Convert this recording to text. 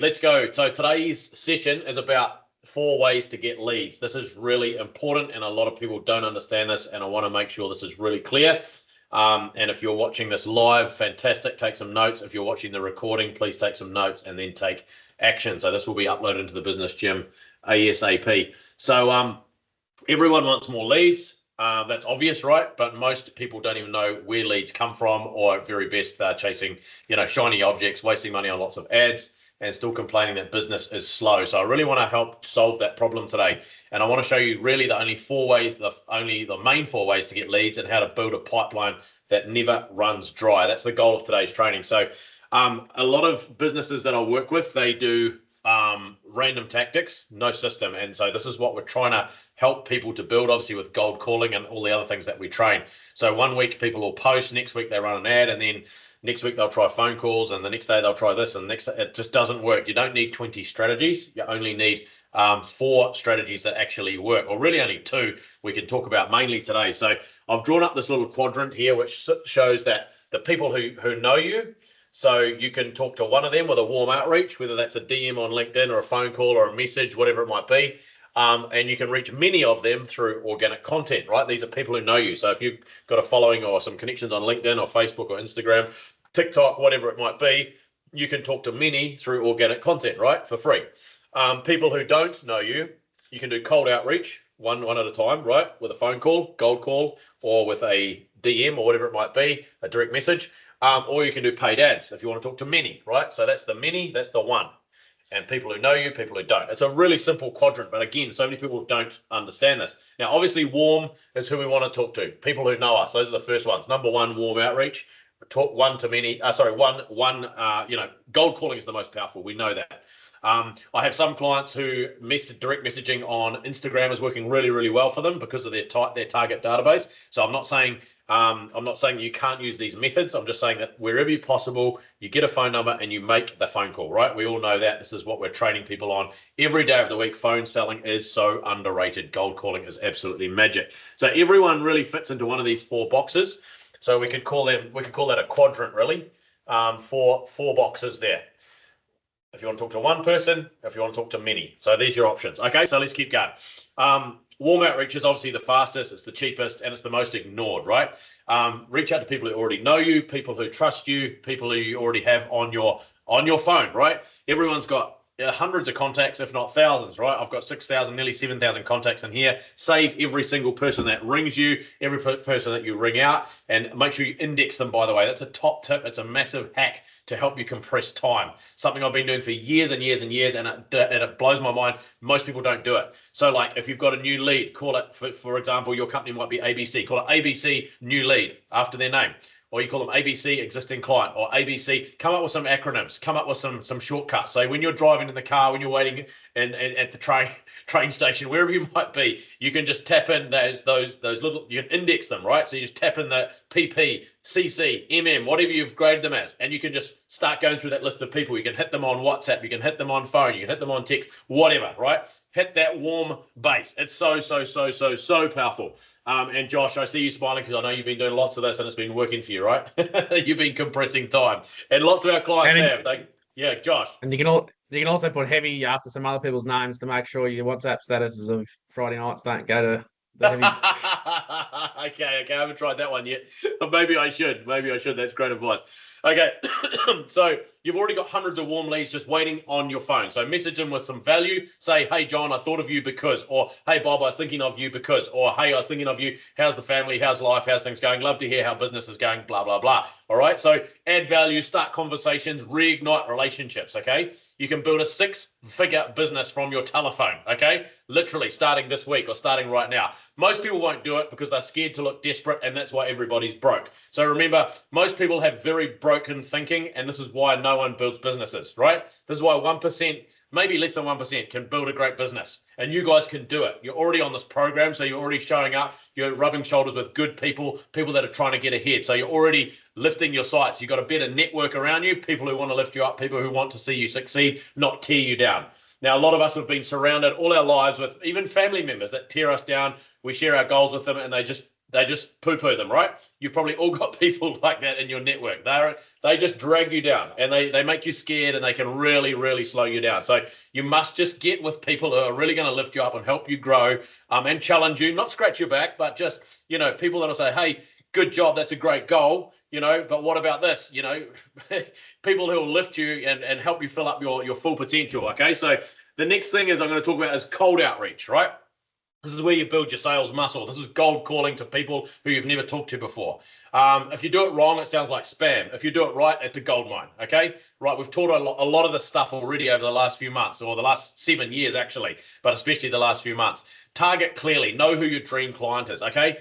let's go. So today's session is about 4 ways to get leads. This is really important, and a lot of people don't understand this, and I want to make sure this is really clear. And if you're watching this live, fantastic, take some notes. If you're watching the recording, please take some notes and then take action. So this will be uploaded into the business gym ASAP. So everyone wants more leads. That's obvious, right? But most people don't even know where leads come from, or at very best, they're chasing, shiny objects, wasting money on lots of ads, and still complaining that business is slow. So I really want to help solve that problem today. And I want to show you really the only 4 ways, the main 4 ways to get leads and how to build a pipeline that never runs dry. That's the goal of today's training. So a lot of businesses that I work with, they do random tactics, no system. And so this is what we're trying to help people to build, obviously with cold calling and all the other things that we train. So one week people will post, next week they run an ad, and then next week they'll try phone calls, and the next day they'll try this, and it just doesn't work. You don't need 20 strategies. You only need 4 strategies that actually work, or really only 2 we can talk about mainly today. So I've drawn up this little quadrant here, which shows that the people who know you, so you can talk to one of them with a warm outreach, whether that's a DM on LinkedIn or a phone call or a message, whatever it might be. And you can reach many of them through organic content, right? These are people who know you. So if you've got a following or some connections on LinkedIn or Facebook or Instagram, TikTok, whatever it might be, you can talk to many through organic content, right? For free. People who don't know you, you can do cold outreach, one at a time, right? With a phone call, cold call, or with a DM or whatever it might be, a direct message. Or you can do paid ads if you want to talk to many, right? So that's the many, that's the one. And people who know you, people who don't. It's a really simple quadrant, but again, so many people don't understand this. Now, obviously, warm is who we want to talk to. People who know us. Those are the first ones. Number 1, warm outreach. Talk one to many. Cold calling is the most powerful. We know that. I have some clients who direct messaging on Instagram is working really, really well for them because of their target database. So I'm not saying you can't use these methods. I'm just saying that wherever possible, you get a phone number and you make the phone call, right? We all know that. This is what we're training people on every day of the week. Phone selling is so underrated. Cold calling is absolutely magic. So everyone really fits into one of these 4 boxes. So we could call that a quadrant, really, for 4 boxes there. If you want to talk to one person, if you want to talk to many. So these are your options. Okay, so let's keep going. Warm outreach is obviously the fastest, it's the cheapest, and it's the most ignored, right? Reach out to people who already know you, people who trust you, people who you already have on your phone, right? Everyone's got hundreds of contacts, if not thousands, right? I've got 6,000, nearly 7,000 contacts in here. Save every single person that rings you, every person that you ring out, and make sure you index them, by the way. That's a top tip. It's a massive hack to help you compress time. Something I've been doing for years and years and years, and it blows my mind. Most people don't do it. So like if you've got a new lead, call it, for example, your company might be ABC. Call it ABC new lead after their name. Or you call them ABC existing client, or ABC. Come up with some acronyms. Come up with some shortcuts. So when you're driving in the car, when you're waiting at the train station, wherever you might be, you can just tap in those little. You can index them, right? So you just tap in the PP, CC, MM, whatever you've graded them as, and you can just start going through that list of people. You can hit them on WhatsApp. You can hit them on phone. You can hit them on text. Whatever, right? Hit that warm base. It's so powerful. And Josh, I see you smiling because I know you've been doing lots of this and it's been working for you, right? You've been compressing time, and lots of our clients have. Josh. And you can also put heavy after some other people's names to make sure your WhatsApp statuses of Friday nights don't go to the heavies. Okay, I haven't tried that one yet. But maybe I should. That's great advice. Okay, so you've already got hundreds of warm leads just waiting on your phone. So message them with some value. Say, hey, John, I thought of you because, or hey, Bob, I was thinking of you because, or hey, I was thinking of you. How's the family? How's life? How's things going? Love to hear how business is going, blah, blah, blah. All right, so add value, start conversations, reignite relationships, okay? You can build a 6-figure business from your telephone, okay? Literally starting this week or starting right now. Most people won't do it because they're scared to look desperate, and that's why everybody's broke. So remember, most people have very broken thinking, and this is why no one builds businesses, right? This is why 1%, maybe less than 1% can build a great business, and you guys can do it. You're already on this program, so you're already showing up. You're rubbing shoulders with good people that are trying to get ahead. So you're already lifting your sights. You've got a better network around you, people who want to lift you up, people who want to see you succeed, not tear you down. Now, a lot of us have been surrounded all our lives with even family members that tear us down. We share our goals with them, and they just they just poo-poo them, right? You've probably all got people like that in your network. They just drag you down, and they make you scared, and they can really, really slow you down. So you must just get with people who are really going to lift you up and help you grow, and challenge you, not scratch your back, but just, people that'll say, hey, good job, that's a great goal, but what about this? People who will lift you and help you fill up your full potential. Okay, so the next thing I'm going to talk about is cold outreach, right? This is where you build your sales muscle. This is cold calling to people who you've never talked to before. If you do it wrong, it sounds like spam. If you do it right, it's a gold mine. Okay, right? We've taught a lot of this stuff already over the last few months, or the last 7 years actually, but especially the last few months. Target clearly. Know who your dream client is. Okay.